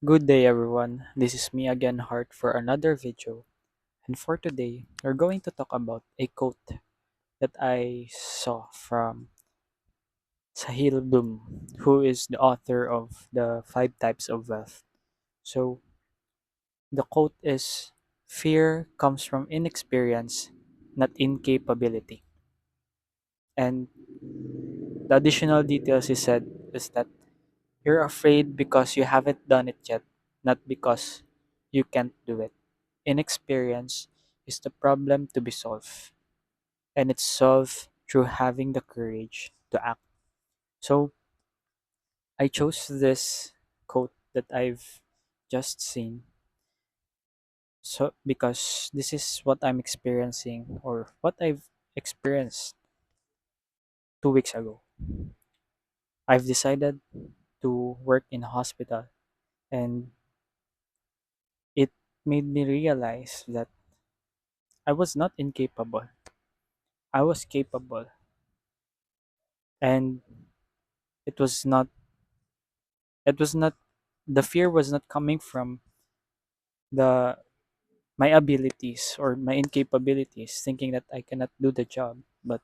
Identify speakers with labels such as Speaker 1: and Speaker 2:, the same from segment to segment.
Speaker 1: Good day everyone, this is me again Hart for another video, and for today we're going to talk about a quote that I saw from Sahil Bloom, who is the author of the 5 types of wealth. So the quote is, fear comes from inexperience, not incapability. And the additional details he said is that you're afraid because you haven't done it yet, not because you can't do it. Inexperience is the problem to be solved, and it's solved through having the courage to act. So I chose this quote that I've just seen, so because this is what I'm experiencing or what I've experienced 2 weeks ago. I've decided to work in a hospital, and it made me realize that I was not incapable. I was capable, and it was not it was not the fear was not coming from the my abilities or my incapabilities, thinking that I cannot do the job, but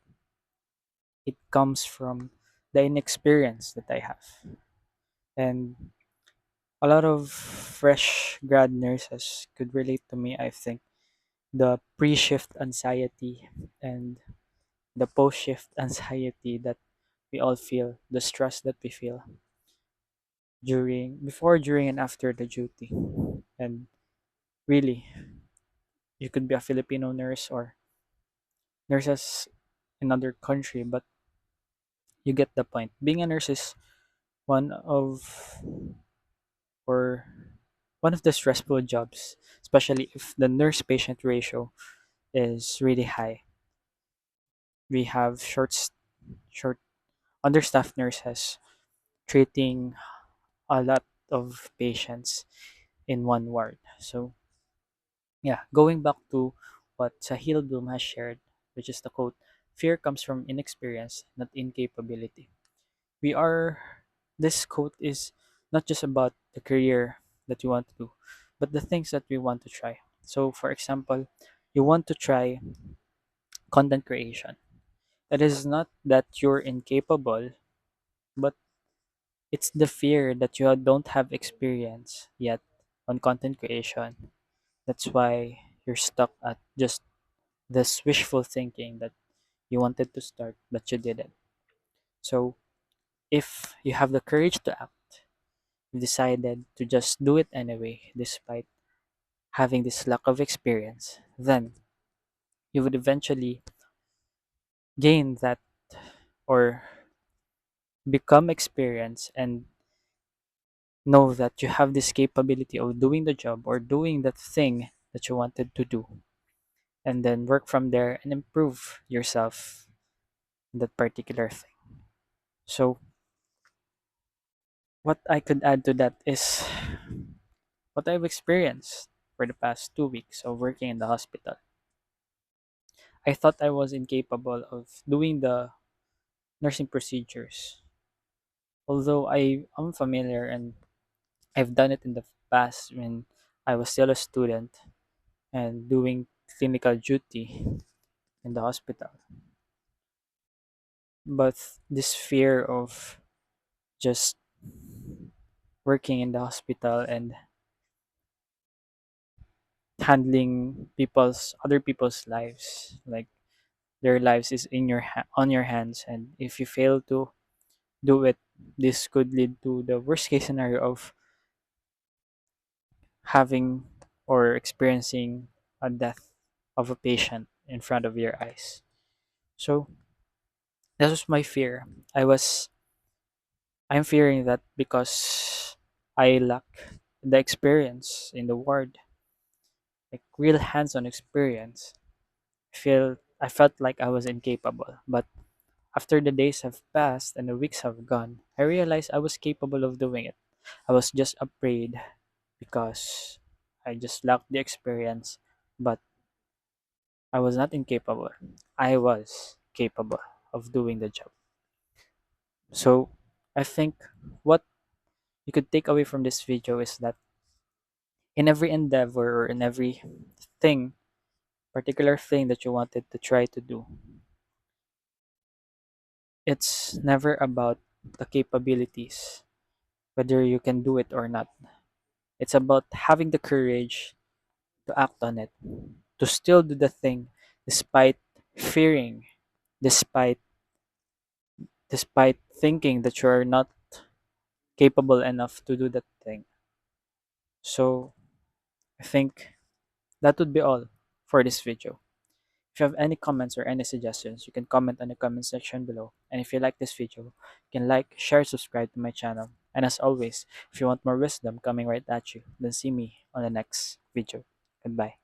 Speaker 1: it comes from the inexperience that I have. And a lot of fresh grad nurses could relate to me, I think. The pre-shift anxiety and the post-shift anxiety that we all feel, the stress that we feel before, during, and after the duty. And really, you could be a Filipino nurse or nurses in another country, but you get the point. Being a nurse is one of or one of the stressful jobs, especially if the nurse patient ratio is really high. We have short understaffed nurses treating a lot of patients in one ward. So yeah, going back to what Sahil Bloom has shared, which is the quote, fear comes from inexperience, not incapability. We are, this quote is not just about the career that you want to do, but the things that we want to try. So, for example, you want to try content creation. It is not that you're incapable, but it's the fear that you don't have experience yet on content creation. That's why you're stuck at just this wishful thinking that you wanted to start, but you didn't. So, if you have the courage to act, you decided to just do it anyway, despite having this lack of experience, then you would eventually gain that or become experienced and know that you have this capability of doing the job or doing that thing that you wanted to do, and then work from there and improve yourself in that particular thing. So, what I could add to that is what I've experienced for the past 2 weeks of working in the hospital. I thought I was incapable of doing the nursing procedures. Although I am familiar and I've done it in the past when I was still a student and doing clinical duty in the hospital. But this fear of just working in the hospital and handling other people's lives, like their lives is in on your hands, and if you fail to do it, this could lead to the worst case scenario of having or experiencing a death of a patient in front of your eyes. So that was my fear. I'm fearing that because I lack the experience in the ward, like real hands-on experience. I felt like I was incapable. But after the days have passed and the weeks have gone, I realized I was capable of doing it. I was just afraid because I just lacked the experience, but I was not incapable. I was capable of doing the job. So I think what you could take away from this video is that in every endeavor or in every thing, particular thing that you wanted to try to do, it's never about the capabilities, whether you can do it or not. It's about having the courage to act on it, to still do the thing despite fearing, despite thinking that you're not capable enough to do that thing. So I think that would be all for this video. If you have any comments or any suggestions, you can comment on the comment section below. And if you like this video, you can like, share, subscribe to my channel. And as always, if you want more wisdom coming right at you, then see me on the next video. Goodbye.